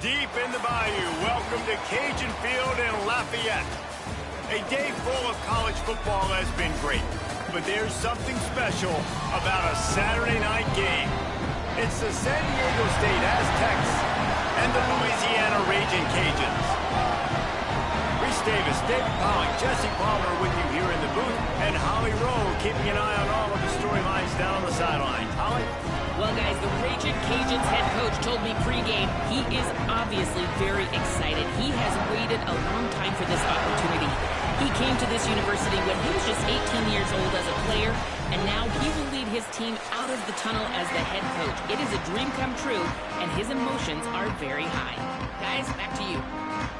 Deep in the bayou, welcome to Cajun Field in Lafayette. A day full of college football has been great, but there's something special about a Saturday night game. It's the San Diego State Aztecs and the Louisiana Ragin' Cajuns. Reese Davis, David Pollock, Jesse Palmer with you here in the booth, and Holly Rowe keeping an eye on all of the storylines down on the sidelines. Holly? Well, guys, the Ragin' Cajuns head coach told me pregame he is obviously very excited. He has waited a long time for this opportunity. He came to this university when he was just 18 years old as a player, and now he will lead his team out of the tunnel as the head coach. It is a dream come true, and his emotions are very high. Guys, back to you.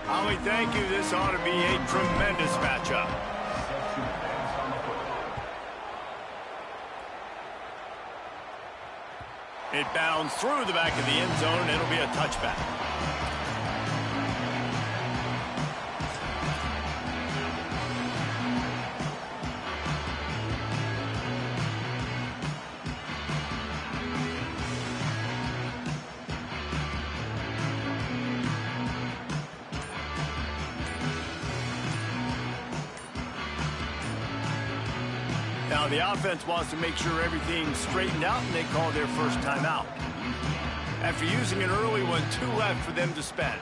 Holly, thank you. This ought to be a tremendous matchup. It bounds through the back of the end zone, and it'll be a touchback. Now, the offense wants to make sure everything's straightened out, and they call their first timeout. After using an early one, 2 left for them to spend.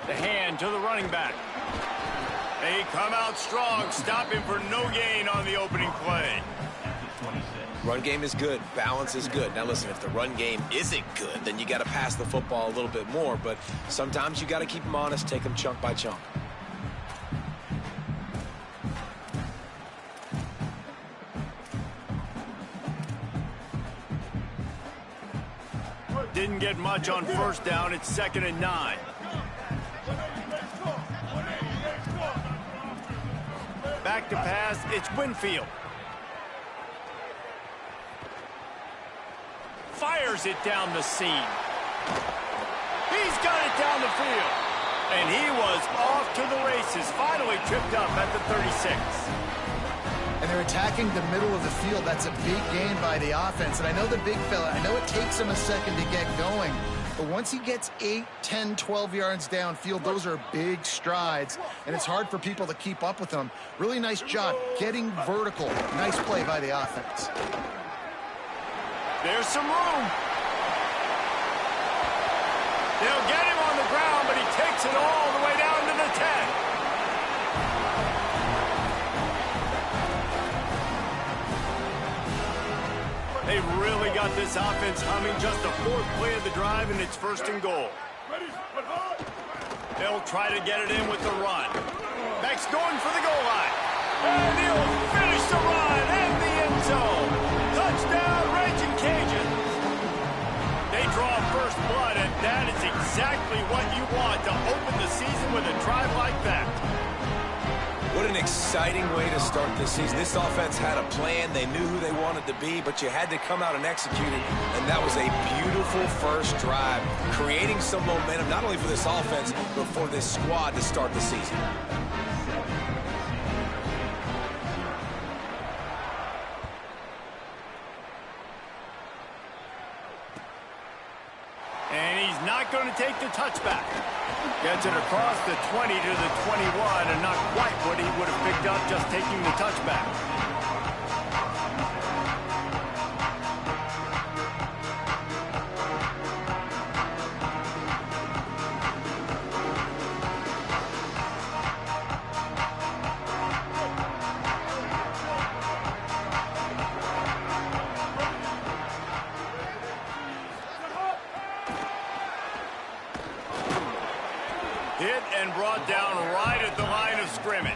The hand to the running back. They come out strong, stopping for no gain on the opening play. Run game is good. Balance is good. Now, listen, if the run game isn't good, then you got to pass the football a little bit more. But sometimes you got to keep them honest, take them chunk by chunk. Didn't get much on first down. It's 2nd and 9. Back to pass. It's Winfield. Fires it down the seam. He's got it down the field. And he was off to the races, finally tripped up at the 36. And they're attacking the middle of the field. That's a big gain by the offense. And I know the big fella, I know it takes him a second to get going, but once he gets 8, 10, 12 yards downfield, those are big strides, and it's hard for people to keep up with them. Really nice job getting vertical. Nice play by the offense. There's some room. They'll get him on the ground, but he takes it all the way down to the 10. They've really got this offense humming. Just the 4th play of the drive, and it's 1st and goal. They'll try to get it in with the run. Beck's going for the goal line. And he'll finish the run in the end zone. Touchdown, Ragin' Cajuns. They draw first blood, and that is exactly what you want to open the season with a drive like that. What an exciting way to start this season. This offense had a plan. They knew who they wanted to be, but you had to come out and execute it, and that was a beautiful first drive, creating some momentum, not only for this offense, but for this squad to start the season. And he's not going to take the touchback. Gets it across the 20 to the 21, and not quite what he would have picked up just taking the touchback. Hit and brought down right at the line of scrimmage.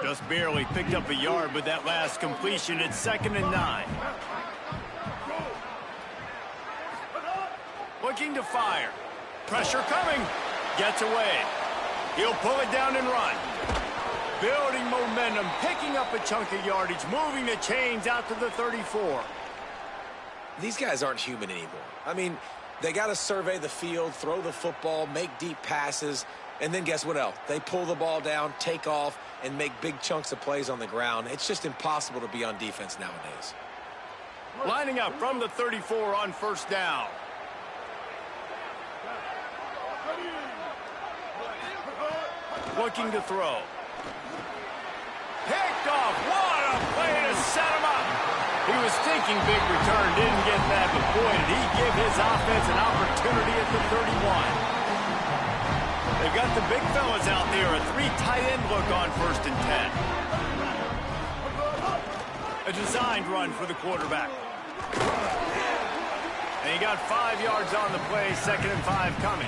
Just barely picked up a yard with that last completion. It's 2nd and 9. Looking to fire. Pressure coming. Gets away. He'll pull it down and run. Building momentum, picking up a chunk of yardage, moving the chains out to the 34. These guys aren't human anymore. I mean, they got to survey the field, throw the football, make deep passes, and then guess what else? They pull the ball down, take off, and make big chunks of plays on the ground. It's just impossible to be on defense nowadays. Lining up from the 34 on first down. Looking to throw. Picked off. What a play to set him up. He was thinking big return, didn't get that, but boy, did he give his offense an opportunity at the 31. They've got the big fellas out there, a 3 tight end look on 1st and 10. A designed run for the quarterback. And he got 5 yards on the play, 2nd and 5 coming.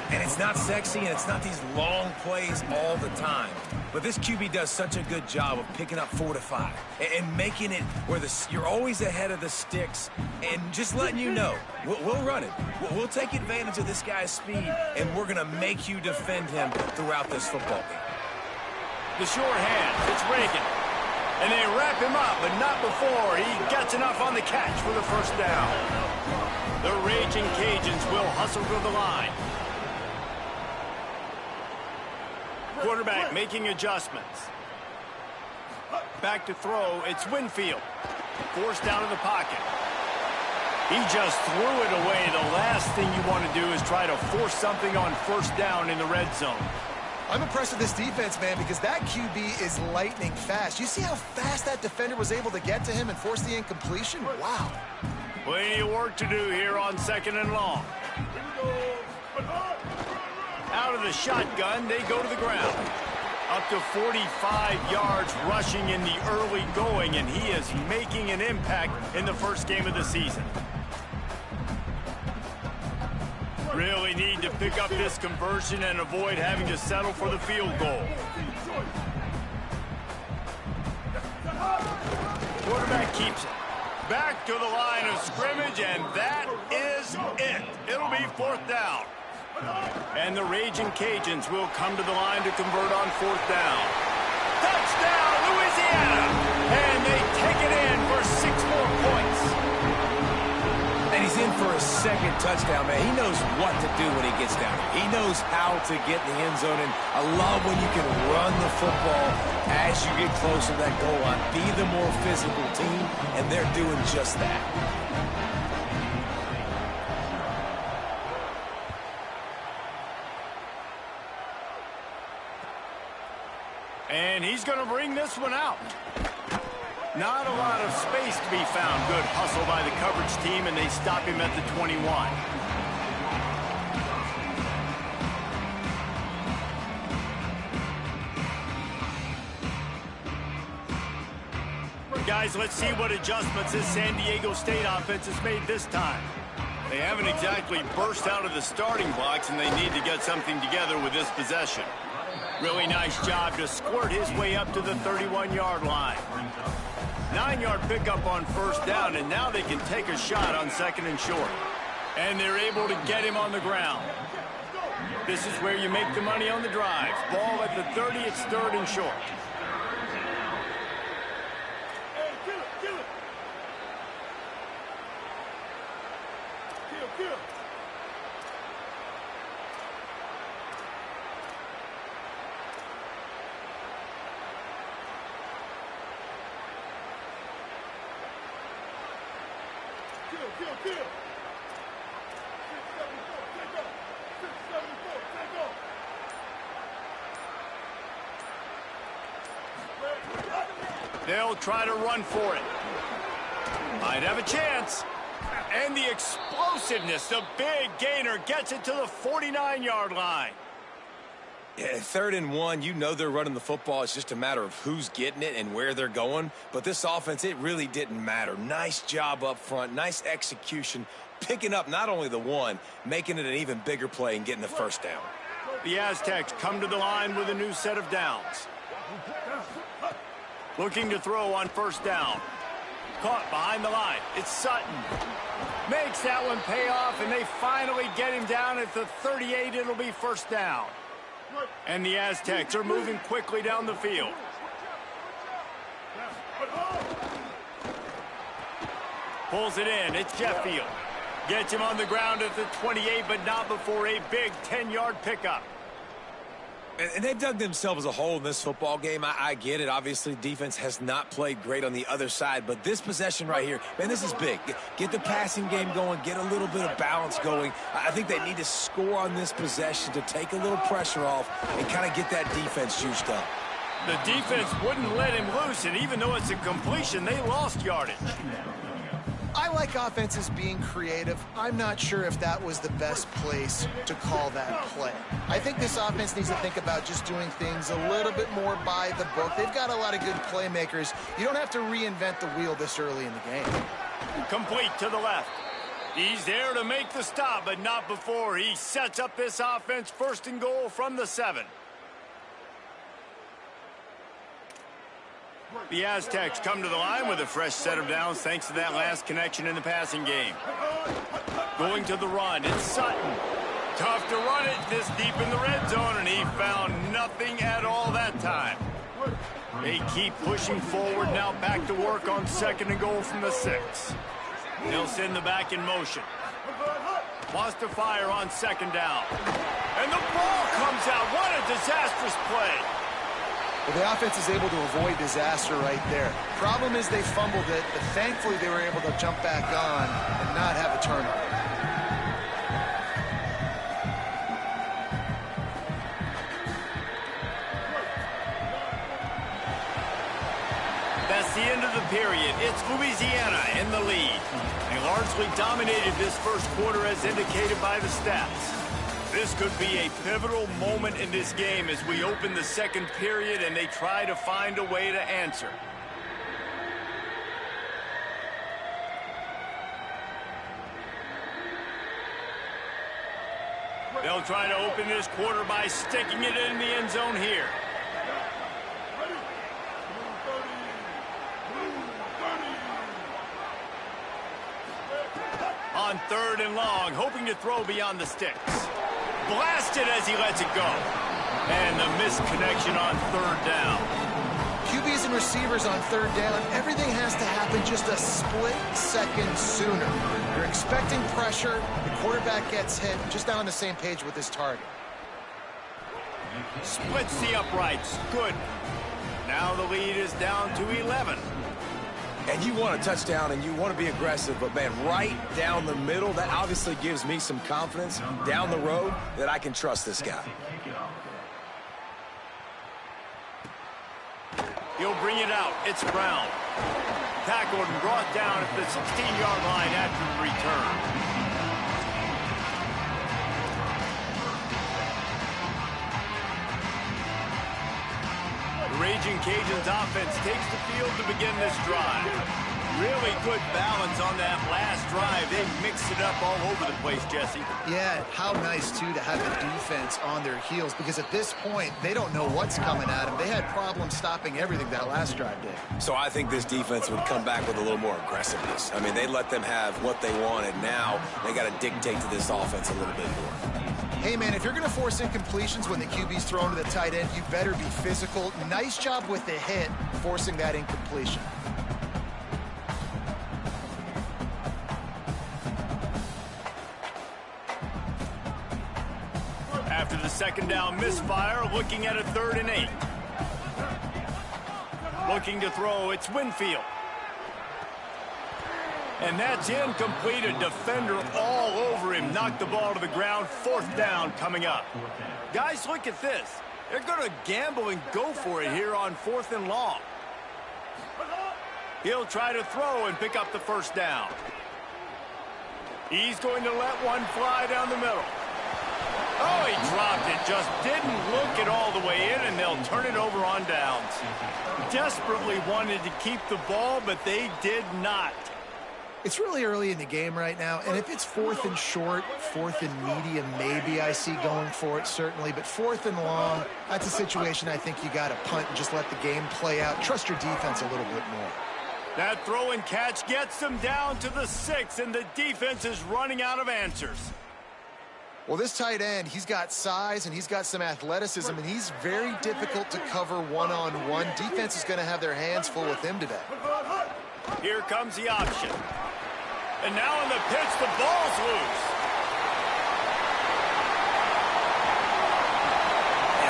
And it's not sexy, and it's not these long plays all the time. But this QB does such a good job of picking up 4 to 5 and making it where you're always ahead of the sticks and just letting you know, we'll run it. We'll take advantage of this guy's speed, and we're going to make you defend him throughout this football game. The short hand, it's RAGIN. And they wrap him up, but not before he gets enough on the catch for the first down. The Raging Cajuns will hustle to the line. Quarterback making adjustments. Back to throw, it's Winfield. Forced out of the pocket. He just threw it away. The last thing you want to do is try to force something on first down in the red zone. I'm impressed with this defense, man, because that QB is lightning fast. You see how fast that defender was able to get to him and force the incompletion? Wow. Plenty of work to do here on 2nd and long. Out of the shotgun, they go to the ground. Up to 45 yards rushing in the early going, and he is making an impact in the first game of the season. Really need to pick up this conversion and avoid having to settle for the field goal. Quarterback keeps it. Back to the line of scrimmage, and that is it. It'll be 4th down. And the Raging Cajuns will come to the line to convert on 4th down. Touchdown, Louisiana! And they take it in for 6 more points. And he's in for a 2nd touchdown, man. He knows what to do when he gets down here. He knows how to get in the end zone, and I love when you can run the football as you get closer to that goal line. Be the more physical team, and they're doing just that. And he's going to bring this one out. Not a lot of space to be found. Good hustle by the coverage team, and they stop him at the 21. Guys, let's see what adjustments this San Diego State offense has made this time. They haven't exactly burst out of the starting blocks, and they need to get something together with this possession. Really nice job to squirt his way up to the 31-yard line. 9-yard pickup on first down, and now they can take a shot on 2nd and short. And they're able to get him on the ground. This is where you make the money on the drive. Ball at the 30, it's 3rd and short. They'll try to run for it. Might have a chance. And the explosiveness, the big gainer gets it to the 49-yard line. Yeah, 3rd and 1, you know they're running the football. It's just a matter of who's getting it and where they're going. But this offense, it really didn't matter. Nice job up front, nice execution, picking up not only the 1, making it an even bigger play and getting the first down. The Aztecs come to the line with a new set of downs. Looking to throw on first down. Caught behind the line. It's Sutton. Makes that one pay off, and they finally get him down at the 38. It'll be first down. And the Aztecs are moving quickly down the field. Pulls it in. It's Sheffield. Gets him on the ground at the 28, but not before a big 10-yard pickup. And they've dug themselves a hole in this football game. I get it. Obviously, defense has not played great on the other side. But this possession right here, man, this is big. Get the passing game going. Get a little bit of balance going. I think they need to score on this possession to take a little pressure off and kind of get that defense juiced up. The defense wouldn't let him loose, and even though it's a completion, they lost yardage. I like offenses being creative. I'm not sure if that was the best place to call that play. I think this offense needs to think about just doing things a little bit more by the book. They've got a lot of good playmakers. You don't have to reinvent the wheel this early in the game. Complete to the left. He's there to make the stop, but not before he sets up this offense. First and goal from the 7. The Aztecs come to the line with a fresh set of downs thanks to that last connection in the passing game. Going to the run, it's Sutton. Tough to run it this deep in the red zone, and he found nothing at all that time. They keep pushing forward, now back to work on second and goal from the 6. They'll send the back in motion. Wants to fire on second down. And the ball comes out. What a disastrous play. Well, the offense is able to avoid disaster right there. Problem is they fumbled it, but thankfully they were able to jump back on and not have a turnover. That's the end of the period. It's Louisiana in the lead. They largely dominated this first quarter as indicated by the stats. This could be a pivotal moment in this game as we open the second period and they try to find a way to answer. They'll try to open this quarter by sticking it in the end zone here. On third and long, hoping to throw beyond the sticks. Blasted as he lets it go. And the misconnection on third down. QBs and receivers on third down, everything has to happen just a split second sooner. You're expecting pressure, the quarterback gets hit, just not on the same page with his target. Splits the uprights. Good. Now the lead is down to 11. And you want a touchdown and you want to be aggressive, but man, right down the middle, that obviously gives me some confidence down the road that I can trust this guy. He'll bring it out. It's Brown. Tackled and brought down at the 16-yard line after the return. The Raging Cajuns offense takes the field to begin this drive. Really good balance on that last drive. They mixed it up all over the place, Jesse. Yeah, how nice, too, to have the defense on their heels, because at this point, they don't know what's coming at them. They had problems stopping everything that last drive did. So I think this defense would come back with a little more aggressiveness. I mean, they let them have what they wanted. Now they got to dictate to this offense a little bit more. Hey, man, if you're going to force incompletions when the QB's thrown to the tight end, you better be physical. Nice job with the hit, forcing that incompletion. After the second down misfire, looking at a 3rd and 8. Looking to throw, it's Winfield. And that's incomplete. A defender all over him. Knocked the ball to the ground. 4th down coming up. Guys, look at this. They're going to gamble and go for it here on 4th and long. He'll try to throw and pick up the first down. He's going to let one fly down the middle. Oh, he dropped it. Just didn't look it all the way in, and they'll turn it over on downs. Desperately wanted to keep the ball, but they did not. It's really early in the game right now, and if it's 4th and short, 4th and medium, maybe I see going for it, certainly. But 4th and long, that's a situation I think you got to punt and just let the game play out. Trust your defense a little bit more. That throw and catch gets them down to the 6, and the defense is running out of answers. Well, this tight end, he's got size and he's got some athleticism, and he's very difficult to cover one-on-one. Defense is going to have their hands full with him today. Here comes the option. And now on the pitch, the ball's loose.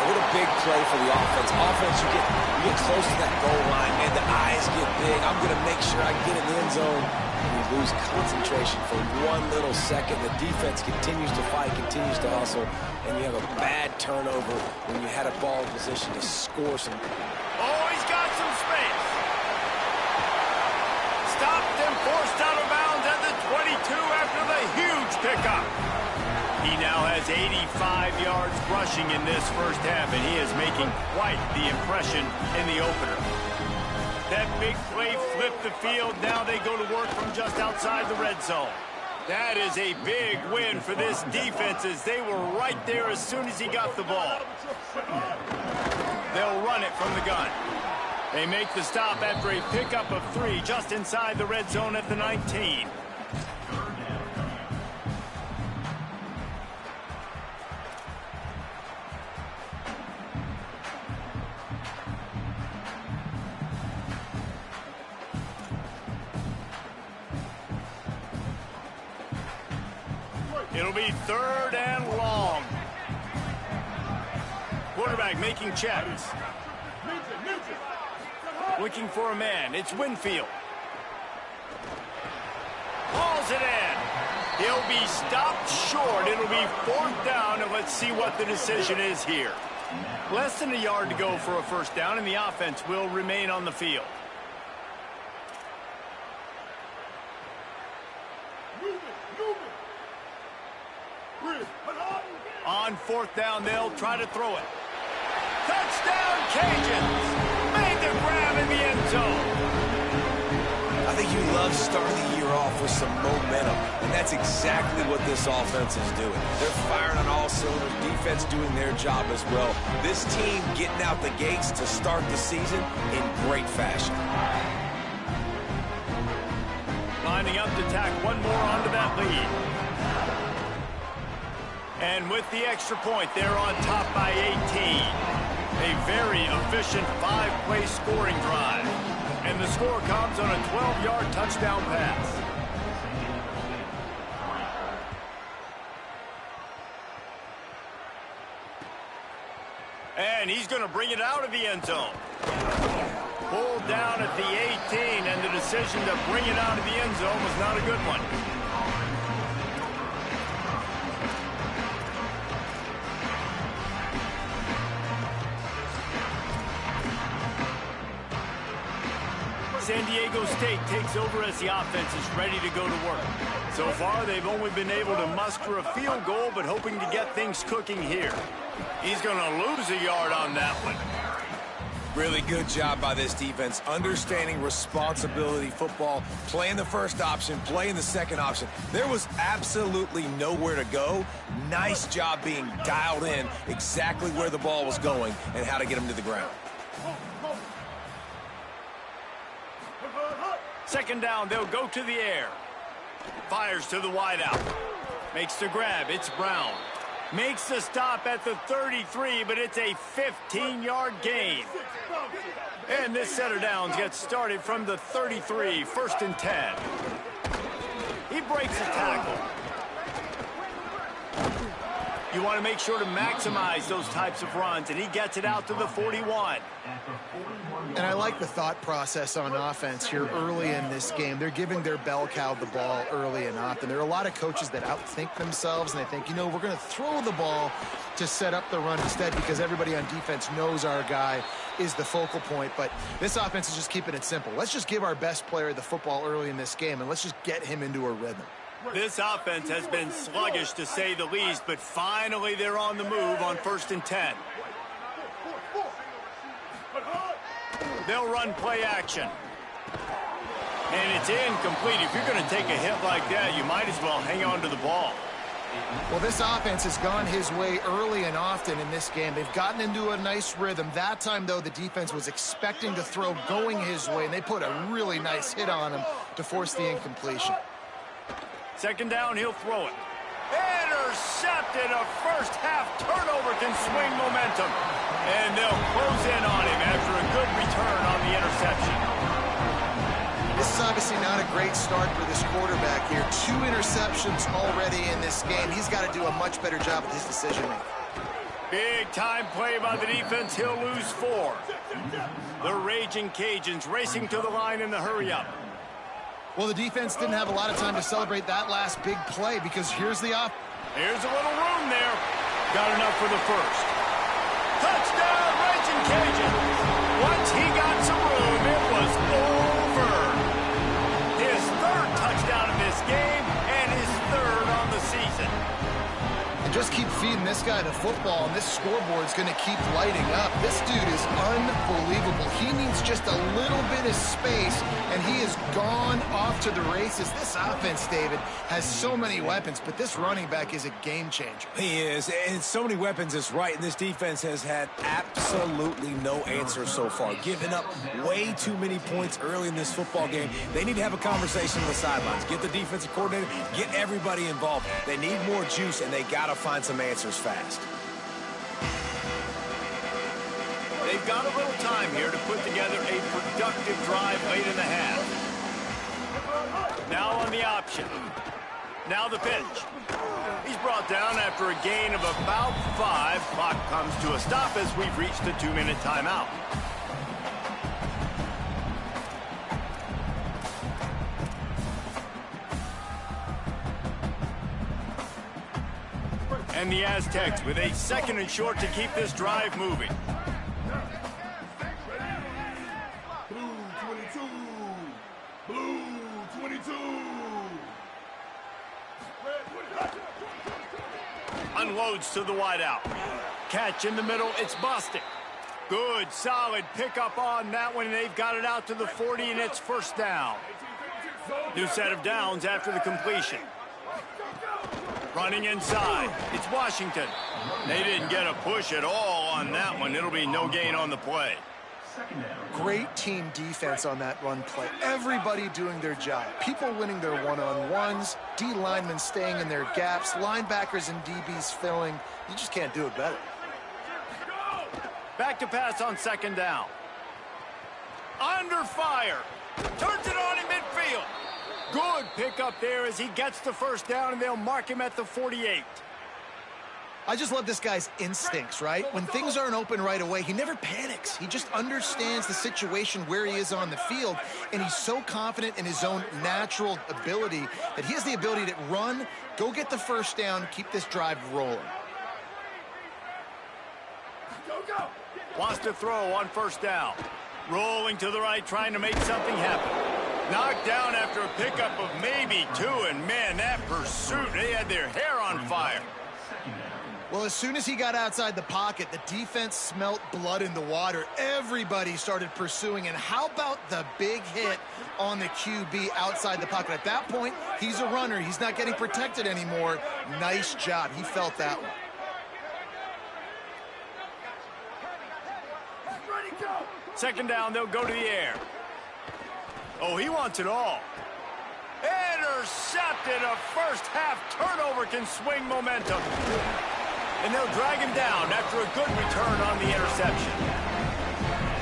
What a big play for the offense. You get close to that goal line, and the eyes get big. I'm going to make sure I get in the end zone. And you lose concentration for one little second. The defense continues to fight, continues to hustle, and you have a bad turnover when you had a ball in position to score some. Oh, he's got some space. Stopped and forced out of bounds at the 22 after the huge pickup. He now has 85 yards rushing in this first half, and he is making quite the impression in the opener. That big play flipped the field. Now they go to work from just outside the red zone. That is a big win for this defense, as they were right there as soon as he got the ball. They'll run it from the gun. They make the stop after a pickup of 3 just inside the red zone at the 19. It'll be 3rd and long. Quarterback making checks. Looking for a man. It's Winfield. Hauls it in. He'll be stopped short. It'll be 4th down, and let's see what the decision is here. Less than a yard to go for a first down, and the offense will remain on the field. On 4th down, they'll try to throw it. Touchdown, Cajuns! Made the grab in the end zone. I think you love starting the year off with some momentum, and that's exactly what this offense is doing. They're firing on all cylinders, defense doing their job as well. This team getting out the gates to start the season in great fashion. Lining up to tack one more onto that lead. And with the extra point, they're on top by 18. A very efficient 5-play scoring drive. And the score comes on a 12-yard touchdown pass. And he's going to bring it out of the end zone. Pulled down at the 18, and the decision to bring it out of the end zone was not a good one. San Diego State takes over as the offense is ready to go to work. So far, they've only been able to muster a field goal, but hoping to get things cooking here. He's going to lose a yard on that one. Really good job by this defense, understanding responsibility football, playing the first option, playing the second option. There was absolutely nowhere to go. Nice job being dialed in exactly where the ball was going and how to get him to the ground. 2nd down, they'll go to the air. Fires to the wideout. Makes the grab. It's Brown. Makes the stop at the 33, but it's a 15-yard gain. And this set of downs gets started from the 33, 1st and 10. He breaks the tackle. You want to make sure to maximize those types of runs, and he gets it out to the 41. And I like the thought process on offense here early in this game. They're giving their bell cow the ball early and often. There are a lot of coaches that outthink themselves, and they think, you know, we're going to throw the ball to set up the run instead because everybody on defense knows our guy is the focal point. But this offense is just keeping it simple. Let's just give our best player the football early in this game, and let's just get him into a rhythm. This offense has been sluggish, to say the least, but finally they're on the move on 1st and 10. They'll run play action. And it's incomplete. If you're going to take a hit like that, you might as well hang on to the ball. Well, this offense has gone his way early and often in this game. They've gotten into a nice rhythm. That time, though, the defense was expecting to throw going his way, and they put a really nice hit on him to force the incompletion. Second down, he'll throw it. Intercepted. A first-half turnover can swing momentum. And they'll close in on him after a good return on the interception. This is obviously not a great start for this quarterback here. 2 interceptions already in this game. He's got to do a much better job with his decision-making. Big-time play by the defense. He'll lose 4. The Raging Cajuns racing to the line in the hurry-up. Well, the defense didn't have a lot of time to celebrate that last big play because here's the off. Here's a little room there. Got enough for the first. Touchdown, Raging Cajuns. Once he got some room, it was over. His 3rd touchdown of this game and his 3rd on the season. And just keep feeding this guy the football, and this scoreboard's going to keep lighting up. This dude is unbelievable. He needs just a little bit of space, and he has gone off to the races. This offense, David, has so many weapons, but this running back is a game changer. He is, and so many weapons is right, and this defense has had absolutely no answer so far, giving up way too many points early in this football game. They need to have a conversation on the sidelines, get the defensive coordinator, get everybody involved. They need more juice, and they got to find some answers fast. They've got a little time here to put together a productive drive late in the half. Now on the option. Now the pitch. He's brought down after a gain of about 5. Clock comes to a stop as we've reached a 2-minute timeout. And the Aztecs with a 2nd and short to keep this drive moving. Unloads to the wideout. Catch in the middle, it's busted. Good, solid pickup on that one, and they've got it out to the 40, and it's first down. New set of downs after the completion. Running inside, it's Washington. They didn't get a push at all on that one. It'll be no gain on the play. Great team defense on that run play. Everybody doing their job. People winning their one-on-ones, D linemen staying in their gaps, linebackers and DBs filling. You just can't do it better. Back to pass on 2nd down. Under fire. Turns it on in midfield. Good pickup there as he gets the first down, and they'll mark him at the 48. I just love this guy's instincts, right? When things aren't open right away, he never panics. He just understands the situation where he is on the field, and he's so confident in his own natural ability that he has the ability to run, go get the first down, keep this drive rolling. Wants to throw on first down. Rolling to the right, trying to make something happen. Knocked down after a pickup of maybe 2, and man, that pursuit, they had their hair on fire. Well, as soon as he got outside the pocket, the defense smelt blood in the water. Everybody started pursuing, and how about the big hit on the QB outside the pocket? At that point, he's a runner. He's not getting protected anymore. Nice job. He felt that one. Second down, they'll go to the air. Oh, he wants it all. Intercepted. A first-half turnover can swing momentum. And they'll drag him down after a good return on the interception.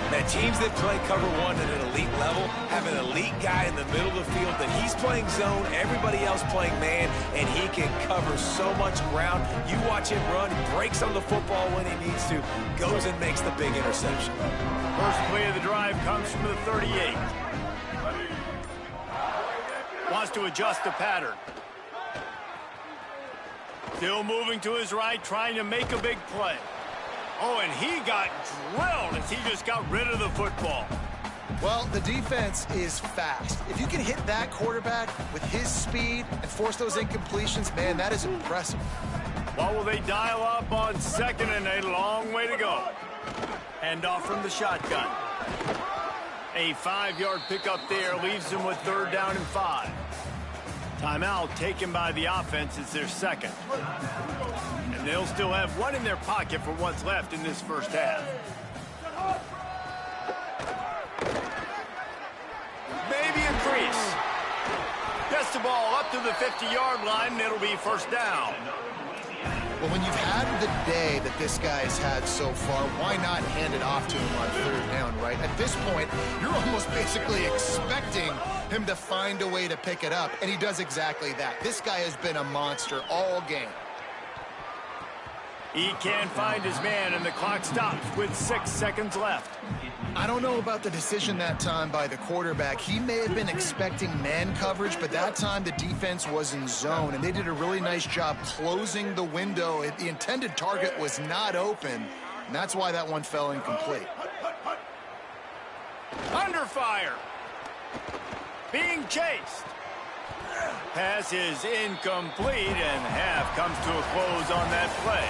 Now, teams that play cover 1 at an elite level have an elite guy in the middle of the field that he's playing zone, everybody else playing man, and he can cover so much ground. You watch him run, breaks on the football when he needs to, goes and makes the big interception. First play of the drive comes from the 38. Wants to adjust the pattern. Still moving to his right, trying to make a big play. Oh, and he got drilled as he just got rid of the football. Well, the defense is fast. If you can hit that quarterback with his speed and force those incompletions, man, that is impressive. What will they dial up on 2nd and a long way to go? Hand off from the shotgun. A 5-yard pickup there leaves him with 3rd down and 5. Timeout taken by the offense. It's their second. And they'll still have one in their pocket for what's left in this first half. Maybe a crease. Gets the ball up to the 50-yard line, and it'll be first down. Well, when you've had the day that this guy's had so far, why not hand it off to him on third down, right? At this point, you're almost basically expecting him to find a way to pick it up, and he does exactly that. This guy has been a monster all game. He can't find his man, and the clock stops with 6 seconds left. I don't know about the decision that time by the quarterback. He may have been expecting man coverage, but that time the defense was in zone, and they did a really nice job closing the window. The intended target was not open, and that's why that one fell incomplete. Under fire. Being chased. Pass is incomplete, and half comes to a close on that play.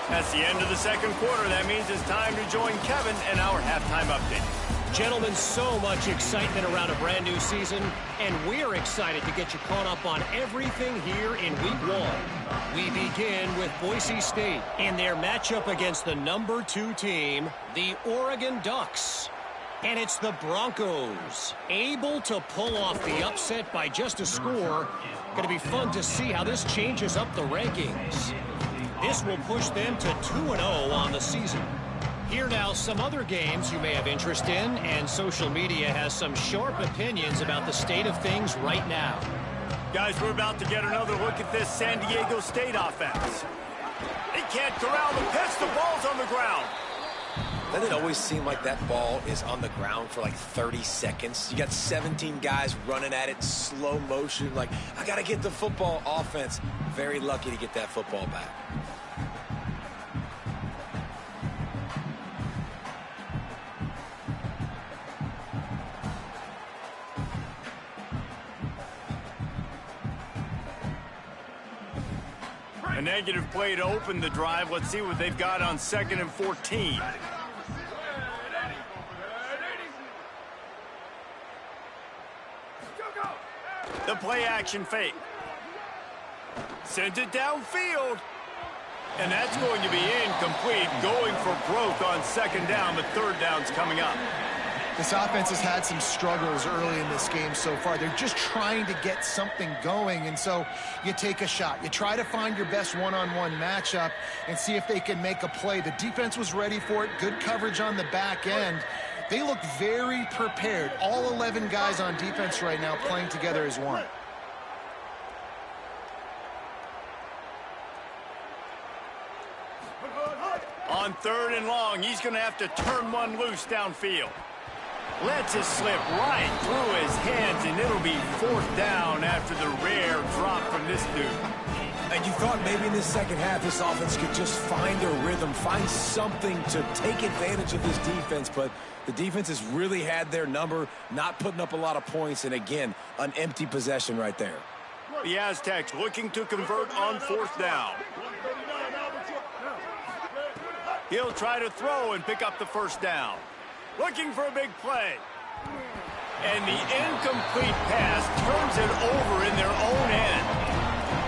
That's the end of the second quarter. That means it's time to join Kevin and our halftime update. Gentlemen, so much excitement around a brand new season, and we're excited to get you caught up on everything here in Week 1. We begin with Boise State in their matchup against the number 2 team, the Oregon Ducks. And it's the Broncos, able to pull off the upset by just a score. Going to be fun to see how this changes up the rankings. This will push them to 2-0 on the season. Here now, some other games you may have interest in, and social media has some sharp opinions about the state of things right now. Guys, we're about to get another look at this San Diego State offense. They can't corral the pitch. The ball's on the ground. Doesn't it always seem like that ball is on the ground for like 30 seconds? You got 17 guys running at it, slow motion, like, I got to get the football. Offense, very lucky to get that football back. A negative play to open the drive. Let's see what they've got on 2nd and 14. The play action fake. Sends it downfield. And that's going to be incomplete. Going for broke on 2nd down, but 3rd down's coming up. This offense has had some struggles early in this game so far. They're just trying to get something going, and so you take a shot. You try to find your best one-on-one matchup and see if they can make a play. The defense was ready for it. Good coverage on the back end. They look very prepared. All 11 guys on defense right now playing together as one. On 3rd and long, he's going to have to turn one loose downfield. Lets it slip right through his hands, and it'll be 4th down after the rare drop from this dude. And you thought maybe in this second half this offense could just find a rhythm, find something to take advantage of this defense, but the defense has really had their number, not putting up a lot of points, and again, an empty possession right there. The Aztecs looking to convert on 4th down. He'll try to throw and pick up the 1st down. Looking for a big play. And the incomplete pass turns it over in their own end.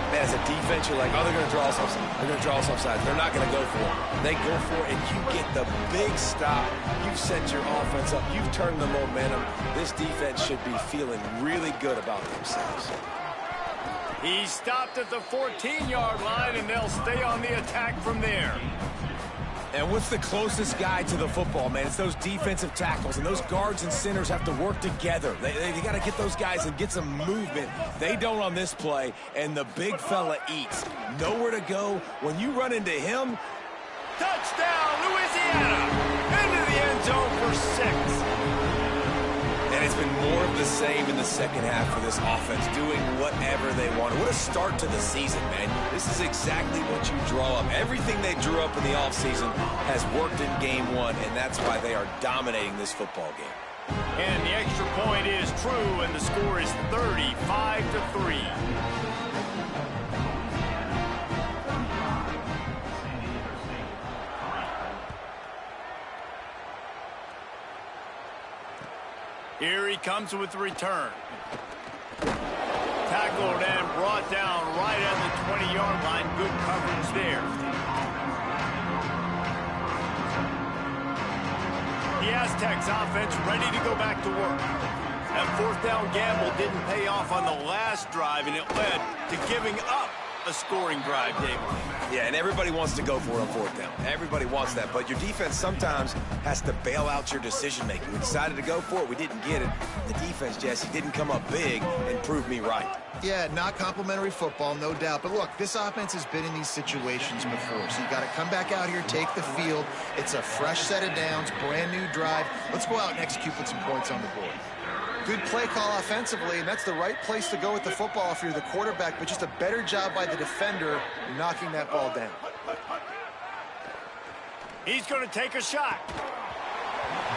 Man, as a defense, you're like, oh, they're going to draw us offside. They're going to draw us offside. They're not going to go for it. They go for it, and you get the big stop. You've set your offense up. You've turned the momentum. This defense should be feeling really good about themselves. He stopped at the 14-yard line, and they'll stay on the attack from there. And what's the closest guy to the football, man? It's those defensive tackles, and those guards and centers have to work together. They got to get those guys and get some movement. They don't on this play, and the big fella eats. Nowhere to go. When you run into him, touchdown, Louisiana! Into the end zone for 6. And it's been more of the same in the second half for this offense, doing whatever they want. What a start to the season, man. This is exactly what you draw up. Everything they drew up in the offseason has worked in game 1, and that's why they are dominating this football game. And the extra point is true, and the score is 35-3. Here he comes with the return. tackled and brought down right at the 20-yard line. Good coverage there. The Aztecs offense ready to go back to work. That fourth down gamble didn't pay off on the last drive, and it led to giving up a scoring drive, David. Yeah, and everybody wants to go for it on fourth down. Everybody wants that, but your defense sometimes has to bail out your decision-making. We decided to go for it. We didn't get it. The defense, Jesse, didn't come up big and prove me right. Yeah, not complimentary football, no doubt. But look, this offense has been in these situations before, so you got to come back out here, take the field. It's a fresh set of downs, brand new drive. Let's go out and execute with some points on the board. Good play call offensively, and that's the right place to go with the football if you're the quarterback, but just a better job by the defender knocking that ball down. He's going to take a shot.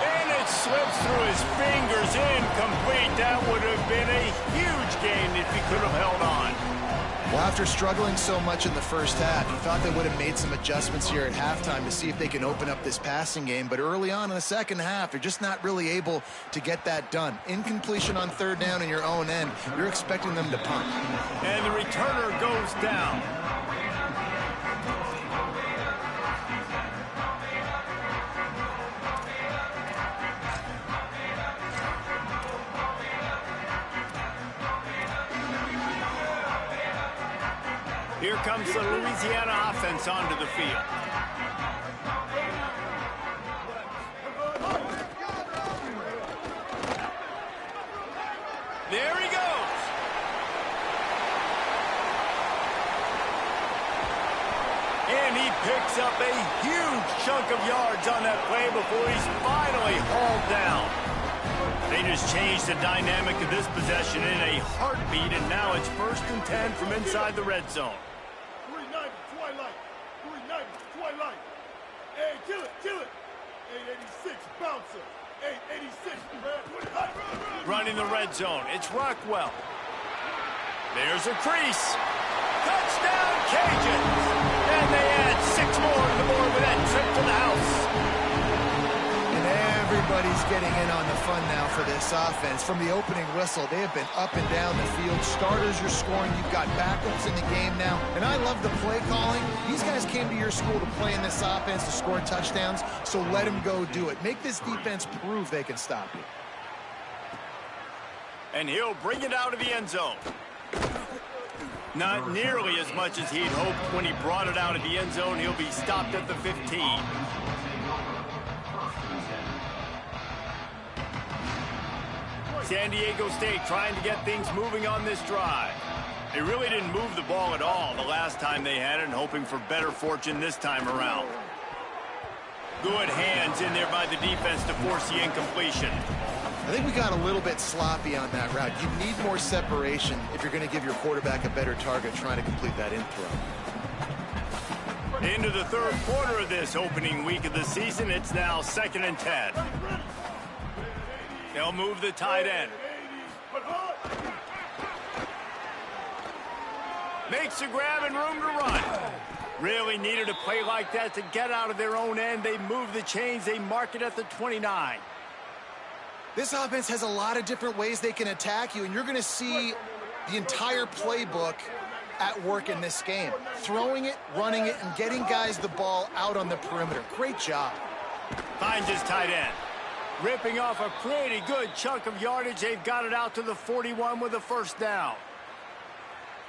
And it slips through his fingers, incomplete. That would have been a huge gain if he could have held on. Well, after struggling so much in the first half, you thought they would have made some adjustments here at halftime to see if they can open up this passing game. But early on in the second half, they're just not really able to get that done. Incompletion on third down in your own end, you're expecting them to punt. And the returner goes down. Here comes the Louisiana offense onto the field. There he goes. And he picks up a huge chunk of yards on that play before he's finally hauled down. They just changed the dynamic of this possession in a heartbeat, and now it's 1st and 10 from inside the red zone. Twilight. Hey, kill it. 886, bouncer. 886, man. Running the red zone, it's Rockwell. There's a crease. Touchdown, Cajuns! And they add 6 more to the board with that trip to the house. And everybody's getting in on the fun now for this offense. From the opening whistle, they have been up and down the field. Starters are scoring. You've got backups in the game now. And I love the play calling. These guys came to your school to play in this offense to score touchdowns, so let them go do it. Make this defense prove they can stop you. And he'll bring it out of the end zone. Not nearly as much as he'd hoped when he brought it out of the end zone. He'll be stopped at the 15. San Diego State trying to get things moving on this drive. They really didn't move the ball at all the last time they had it, and hoping for better fortune this time around. Good hands in there by the defense to force the incompletion. I think we got a little bit sloppy on that route. You need more separation if you're going to give your quarterback a better target trying to complete that in throw. Into the third quarter of this opening week of the season, it's now 2nd and 10. They'll move the tight end. Makes a grab and room to run. Really needed a play like that to get out of their own end. They move the chains. They mark it at the 29. This offense has a lot of different ways they can attack you, and you're going to see the entire playbook at work in this game. Throwing it, running it, and getting guys the ball out on the perimeter. Great job. Finds his tight end. Ripping off a pretty good chunk of yardage. They've got it out to the 41 with a 1st down.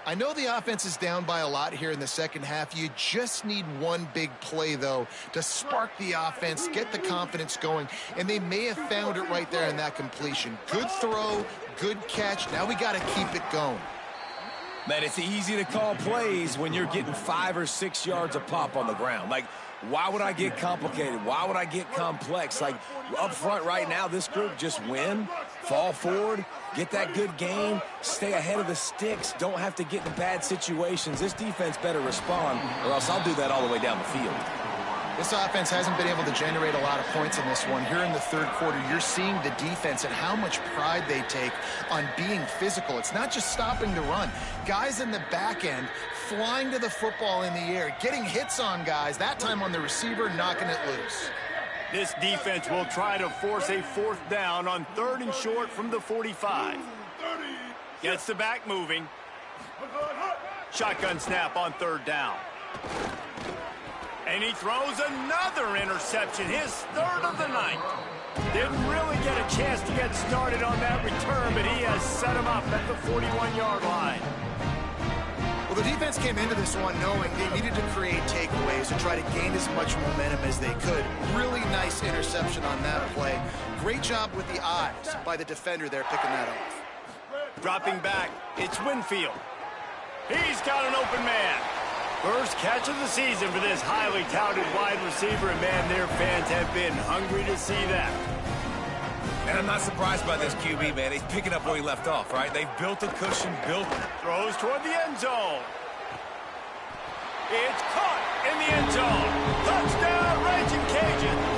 I know the offense is down by a lot here in the second half. You just need one big play, though, to spark the offense, get the confidence going, and they may have found it right there in that completion. Good throw, good catch. Now we got to keep it going. Man, it's easy to call plays when you're getting 5 or 6 yards a pop on the ground. Like, why would I get complicated? Why would I get complex? Like, up front right now, this group just win, fall forward, get that good gain, stay ahead of the sticks, don't have to get in bad situations. This defense better respond, or else I'll do that all the way down the field. This offense hasn't been able to generate a lot of points in this one. Here in the third quarter, you're seeing the defense and how much pride they take on being physical. It's not just stopping the run. Guys in the back end flying to the football in the air, getting hits on guys, that time on the receiver, knocking it loose. This defense will try to force a 4th down on 3rd and short from the 45. Gets the back moving. Shotgun snap on 3rd down. And he throws another interception, his 3rd of the night. Didn't really get a chance to get started on that return, but he has set him up at the 41-yard line. Well, the defense came into this one knowing they needed to create takeaways and try to gain as much momentum as they could. Really nice interception on that play. Great job with the eyes by the defender there picking that off. Dropping back, it's Winfield. He's got an open man. First catch of the season for this highly touted wide receiver, and man, their fans have been hungry to see that. And I'm not surprised by this QB, man. He's picking up where he left off, right? They've built a cushion, Throws toward the end zone. It's caught in the end zone. Touchdown, Raging Cajuns.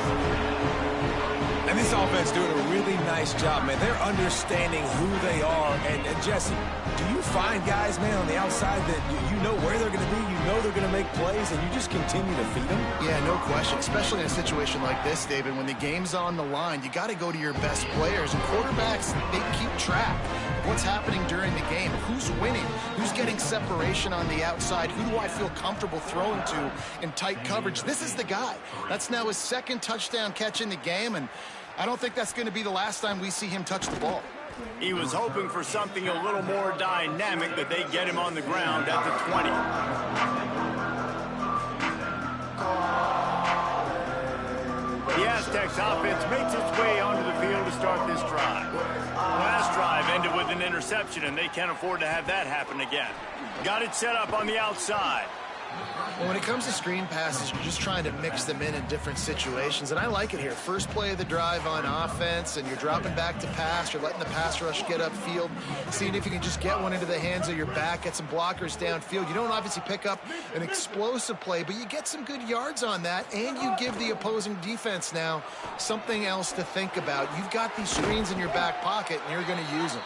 And this offense doing a really nice job, man. They're understanding who they are. And Jesse, do you find guys, man, on the outside that you know where they're going to be, you know they're going to make plays, and you just continue to feed them? Yeah, no question, especially in a situation like this, David. When the game's on the line, you got to go to your best players. And quarterbacks, they keep track of what's happening during the game. Who's winning? Who's getting separation on the outside? Who do I feel comfortable throwing to in tight coverage? This is the guy. That's now his 2nd touchdown catch in the game, and I don't think that's going to be the last time we see him touch the ball. He was hoping for something a little more dynamic, but they get him on the ground at the 20. The Aztecs offense makes its way onto the field to start this drive. Last drive ended with an interception, and they can't afford to have that happen again. Got it set up on the outside. Well, when it comes to screen passes, you're just trying to mix them in different situations, and I like it here. First play of the drive on offense, and you're dropping back to pass. You're letting the pass rush get upfield, seeing if you can just get one into the hands of your back, get some blockers downfield. You don't obviously pick up an explosive play, but you get some good yards on that, and you give the opposing defense now something else to think about. You've got these screens in your back pocket, and you're going to use them.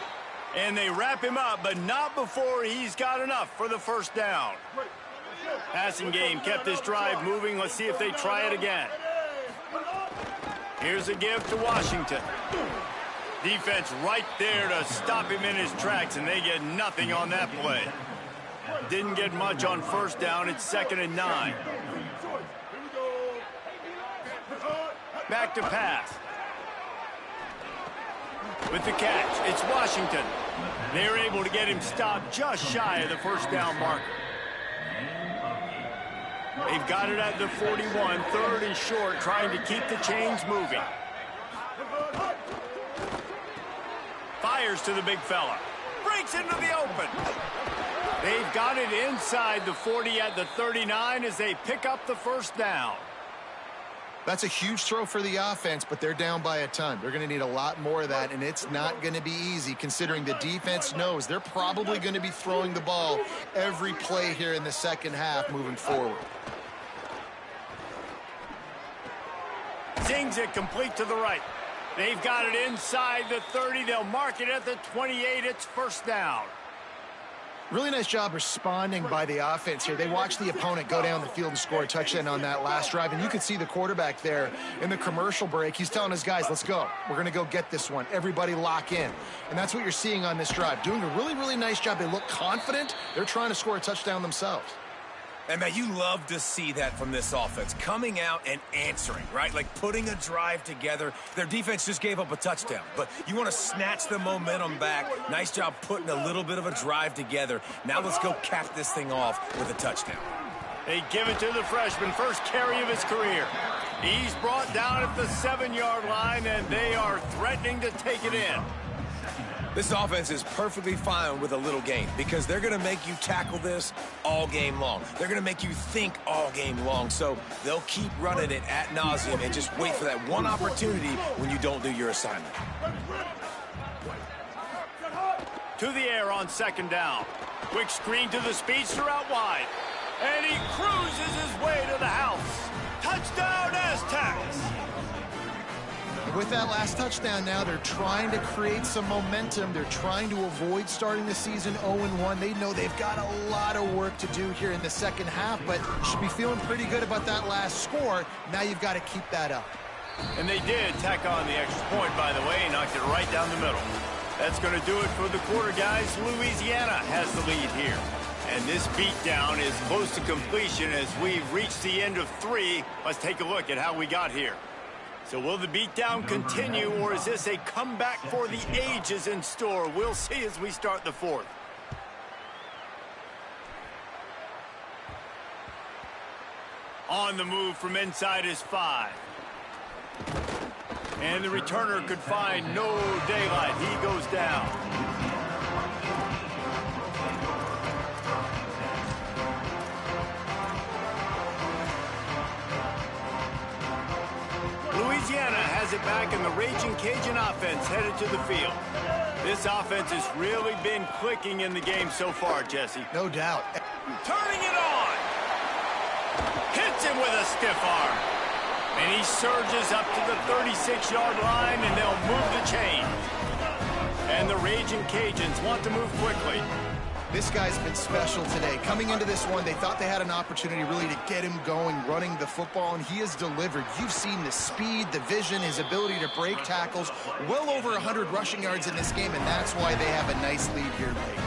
And they wrap him up, but not before he's got enough for the 1st down. Passing game kept this drive moving. Let's see if they try it again. Here's a give to Washington. Defense right there to stop him in his tracks, and they get nothing on that play. Didn't get much on 1st down. It's 2nd and 9. Back to pass. With the catch, it's Washington. They're able to get him stopped just shy of the 1st down marker. They've got it at the 41, 3rd and short, trying to keep the chains moving. Fires to the big fella. Breaks into the open. They've got it inside the 40 at the 39 as they pick up the 1st down. That's a huge throw for the offense, but they're down by a ton. They're going to need a lot more of that, and it's not going to be easy considering the defense knows they're probably going to be throwing the ball every play here in the 2nd half moving forward. Zings it complete to the right. They've got it inside the 30. They'll mark it at the 28. It's 1st down. Really nice job responding by the offense here. They watched the opponent go down the field and score a touchdown on that last drive, and you could see the quarterback there in the commercial break. He's telling his guys, let's go. We're going to go get this one. Everybody lock in. And that's what you're seeing on this drive. Doing a really, really nice job. They look confident. They're trying to score a touchdown themselves. And, man, you love to see that from this offense. Coming out and answering, right? Like putting a drive together. Their defense just gave up a touchdown. But you want to snatch the momentum back. Nice job putting a little bit of a drive together. Now let's go cap this thing off with a touchdown. They give it to the freshman. First carry of his career. He's brought down at the 7-yard line, and they are threatening to take it in. This offense is perfectly fine with a little game because they're going to make you tackle this all game long. They're going to make you think all game long. So they'll keep running it ad nauseum and just wait for that one opportunity when you don't do your assignment. To the air on 2nd down. Quick screen to the speedster out wide. And he cruises his way to the house. Touchdown, Aztecs! With that last touchdown now, they're trying to create some momentum. They're trying to avoid starting the season 0-1. They know they've got a lot of work to do here in the 2nd half, but should be feeling pretty good about that last score. Now you've got to keep that up. And they did tack on the extra point, by the way, knocked it right down the middle. That's going to do it for the quarter, guys. Louisiana has the lead here. And this beatdown is close to completion as we've reached the end of 3. Let's take a look at how we got here. So will the beatdown continue, or is this a comeback for the ages in store? We'll see as we start the 4th. On the move from inside is 5. And the returner could find no daylight. He goes down. Louisiana has it back, and the Raging Cajun offense headed to the field. This offense has really been clicking in the game so far, Jesse. No doubt. Turning it on. Hits him with a stiff arm. And he surges up to the 36-yard line, and they'll move the chain. And the Raging Cajuns want to move quickly. This guy's been special today. Coming into this one, they thought they had an opportunity really to get him going, running the football, and he has delivered. You've seen the speed, the vision, his ability to break tackles. Well over 100 rushing yards in this game, and that's why they have a nice lead here late.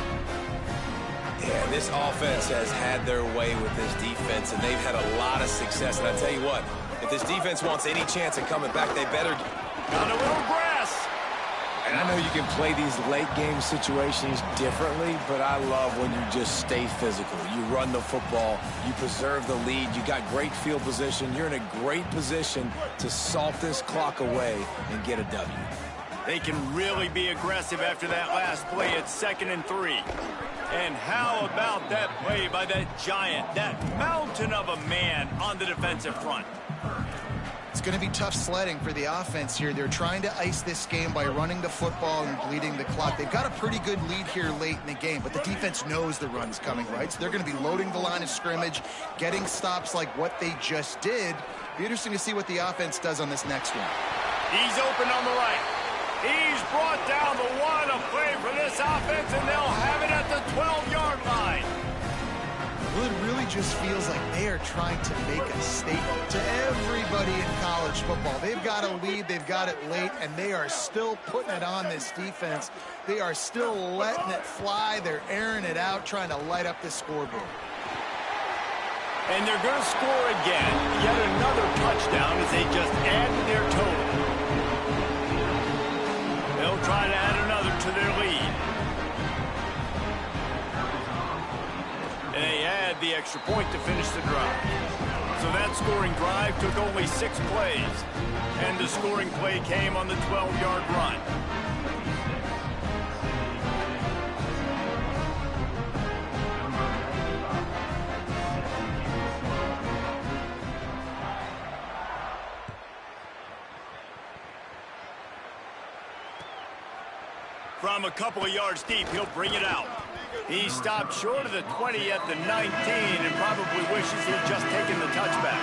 Yeah, this offense has had their way with this defense, and they've had a lot of success. And I tell you what, if this defense wants any chance of coming back, they better... Got a little grass. And I know you can play these late-game situations differently, but I love when you just stay physical. You run the football, you preserve the lead, you got great field position, you're in a great position to salt this clock away and get a W. They can really be aggressive after that last play. It's 2nd and 3. And how about that play by that giant, that mountain of a man on the defensive front? It's going to be tough sledding for the offense here. They're trying to ice this game by running the football and bleeding the clock. They've got a pretty good lead here late in the game, but the defense knows the run's coming, right? So they're going to be loading the line of scrimmage, getting stops like what they just did. Be interesting to see what the offense does on this next one. He's open on the right. He's brought down the one, a play for this offense, and they'll have it at the 12-yard line. Well, it really just feels like they are trying to make a statement to everybody in college football. They've got a lead, they've got it late, and they are still putting it on this defense. They are still letting it fly. They're airing it out, trying to light up the scoreboard. And they're going to score again. Yet another touchdown as they just add to their total. They'll try to add another to their lead. And they add the extra point to finish the drive. So that scoring drive took only 6 plays. And the scoring play came on the 12-yard run. From a couple of yards deep, he'll bring it out. He stopped short of the 20 at the 19 and probably wishes he'd just taken the touchback.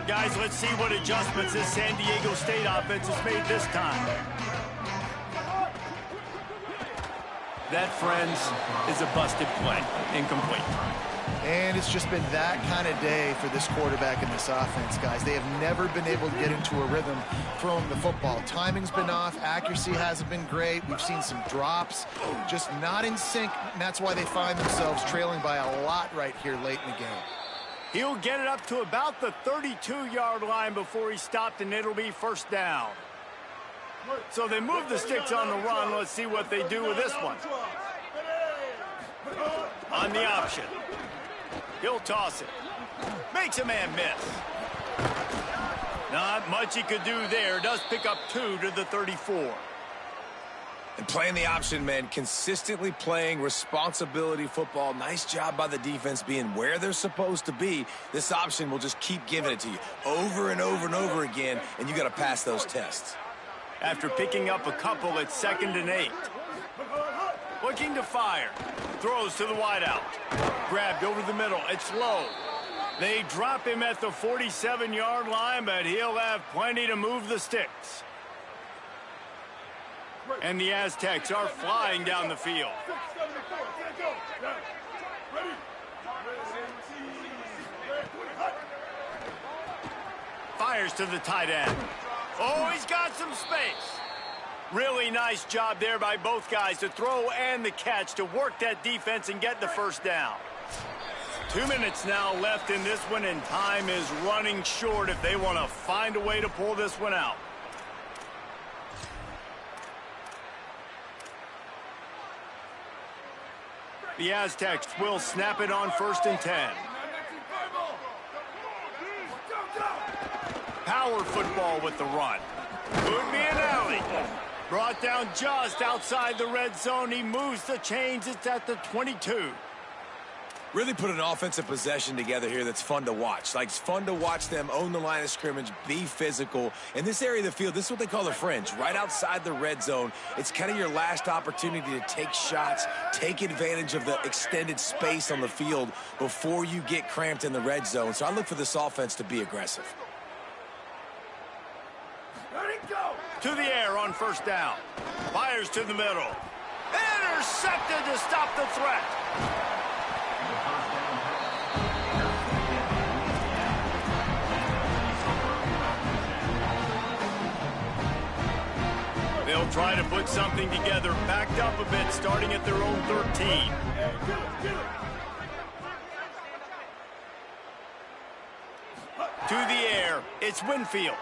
Guys, let's see what adjustments this San Diego State offense has made this time. That, friends, is a busted play. Incomplete. And it's just been that kind of day for this quarterback and this offense, guys. They have never been able to get into a rhythm throwing the football. Timing's been off. Accuracy hasn't been great. We've seen some drops. Just not in sync, and that's why they find themselves trailing by a lot right here late in the game. He'll get it up to about the 32-yard line before he stopped, and it'll be first down. So they move the sticks on the run. Let's see what they do with this one. On the option. He'll toss it. Makes a man miss. Not much he could do there. Does pick up 2 to the 34. And playing the option, man, consistently playing responsibility football. Nice job by the defense being where they're supposed to be. This option will just keep giving it to you over and over and over again, and you got to pass those tests. After picking up a couple, it's 2nd and 8. Looking to fire. Throws to the wideout. Grabbed over the middle. It's low. They drop him at the 47-yard line, but he'll have plenty to move the sticks. And the Aztecs are flying down the field. 674, let's go. Ready? Fires to the tight end. Oh, he's got some space. Really nice job there by both guys to throw and the catch to work that defense and get the first down. 2 minutes now left in this one, and time is running short if they want to find a way to pull this one out. The Aztecs will snap it on 1st and 10. Power football with the run. Could be an alley. Brought down just outside the red zone. He moves the chains. It's at the 22. Really put an offensive possession together here that's fun to watch. Like, it's fun to watch them own the line of scrimmage, be physical. In this area of the field, this is what they call the fringe, right outside the red zone. It's kind of your last opportunity to take shots, take advantage of the extended space on the field before you get cramped in the red zone. So I look for this offense to be aggressive. To the air on 1st down. Fires to the middle. Intercepted to stop the threat. They'll try to put something together, backed up a bit, starting at their own 13. To the air, it's Winfield.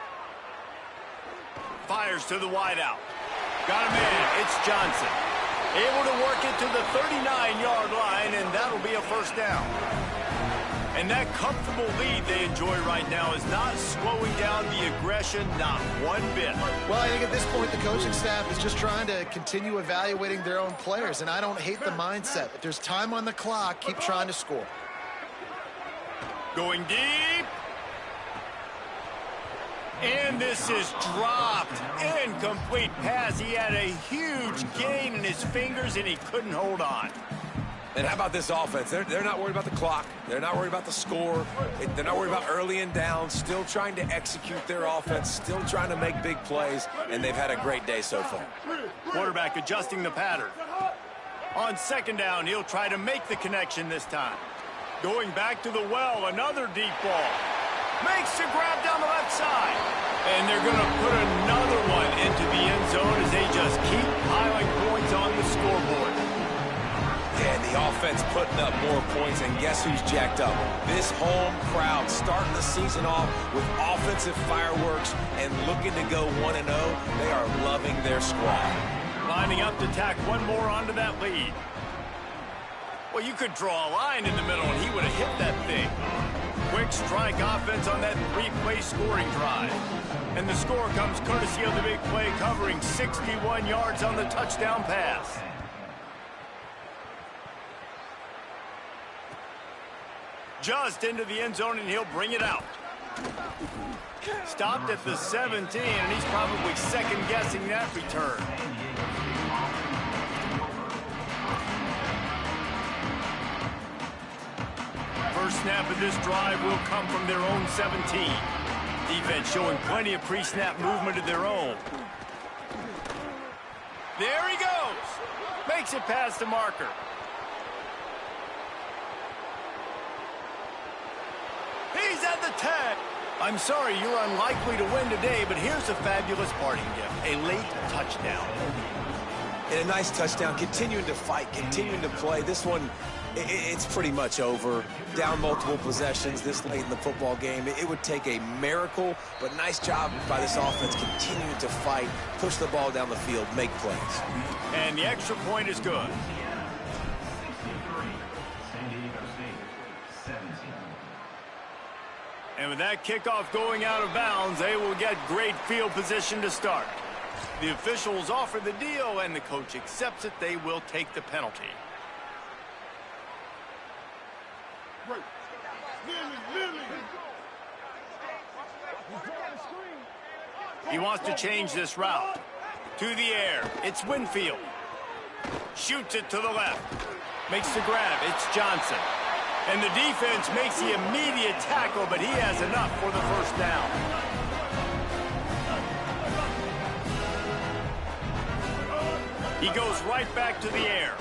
Fires to the wideout. Got him in. It's Johnson. Able to work it to the 39-yard line, and that'll be a 1st down. And that comfortable lead they enjoy right now is not slowing down the aggression, not one bit. Well, I think at this point, the coaching staff is just trying to continue evaluating their own players, and I don't hate the mindset. If there's time on the clock, keep trying to score. Going deep. And this is dropped. Incomplete pass. He had a huge gain in his fingers, and he couldn't hold on. And how about this offense? They're not worried about the clock. They're not worried about the score. They're not worried about early and down. Still trying to execute their offense. Still trying to make big plays. And they've had a great day so far. Quarterback adjusting the pattern. On 2nd down, he'll try to make the connection this time. Going back to the well, another deep ball. Makes the grab down the left side. And they're going to put another one into the end zone as they just keep piling points on the scoreboard. And the offense putting up more points, and guess who's jacked up? This home crowd starting the season off with offensive fireworks and looking to go 1-0. They are loving their squad. Lining up to tack one more onto that lead. Well, you could draw a line in the middle, and he would have hit that thing. Quick strike offense on that 3-play scoring drive. And the score comes courtesy of the big play, covering 61 yards on the touchdown pass. Just into the end zone, and he'll bring it out. Stopped at the 17, and he's probably second-guessing that return. First snap of this drive will come from their own 17. Defense showing plenty of pre-snap movement of their own. There he goes. Makes it past the marker. He's at the 10. I'm sorry, you're unlikely to win today, but here's a fabulous parting gift. A late touchdown. And a nice touchdown, continuing to fight, continuing to play. This one, it's pretty much over. Down multiple possessions this late in the football game. It would take a miracle, but nice job by this offense continuing to fight, push the ball down the field, make plays. And the extra point is good. And with that kickoff going out of bounds, they will get great field position to start. The officials offer the deal, and the coach accepts it. They will take the penalty. He wants to change this route. To the air, it's Winfield. Shoots it to the left. Makes the grab, it's Johnson. And the defense makes the immediate tackle, but he has enough for the first down. He goes right back to the air.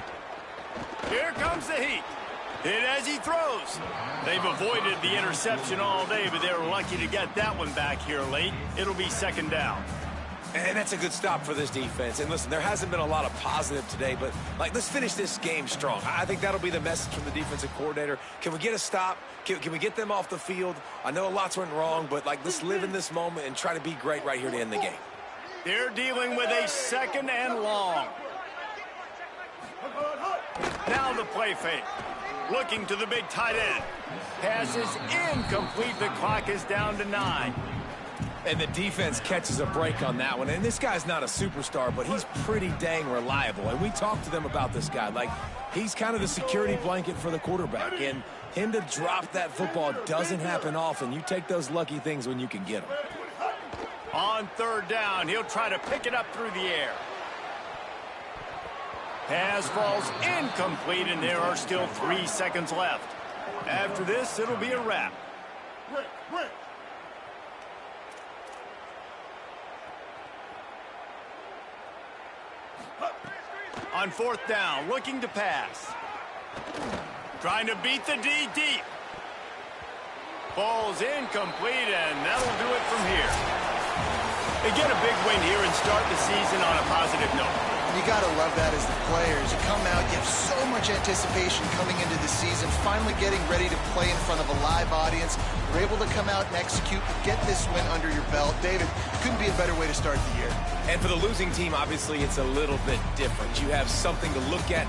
Here comes the heat. Hit as he throws. They've avoided the interception all day, but they were lucky to get that one back here late. It'll be second down. And that's a good stop for this defense. And listen, there hasn't been a lot of positive today, but, let's finish this game strong. I think that'll be the message from the defensive coordinator. Can we get a stop? Can we get them off the field? I know lots went wrong, but, let's live in this moment and try to be great right here to end the game. They're dealing with a second and long. Now the play fake. Looking to the big tight end. Pass is incomplete. The clock is down to 9. And the defense catches a break on that one. And this guy's not a superstar, but he's pretty dang reliable. And we talked to them about this guy. He's kind of the security blanket for the quarterback. And him to drop that football doesn't happen often. You take those lucky things when you can get them. On third down, he'll try to pick it up through the air. Pass falls incomplete, and there are still 3 seconds left. After this, it'll be a wrap. On fourth down, looking to pass. Trying to beat the D deep. Ball's incomplete, and that'll do it from here. They get a big win here and start the season on a positive note. You got to love that as the players. You come out, you have so much anticipation coming into the season, finally getting ready to play in front of a live audience. You're able to come out and execute, get this win under your belt. David, couldn't be a better way to start the year. And for the losing team, obviously, it's a little bit different. You have something to look at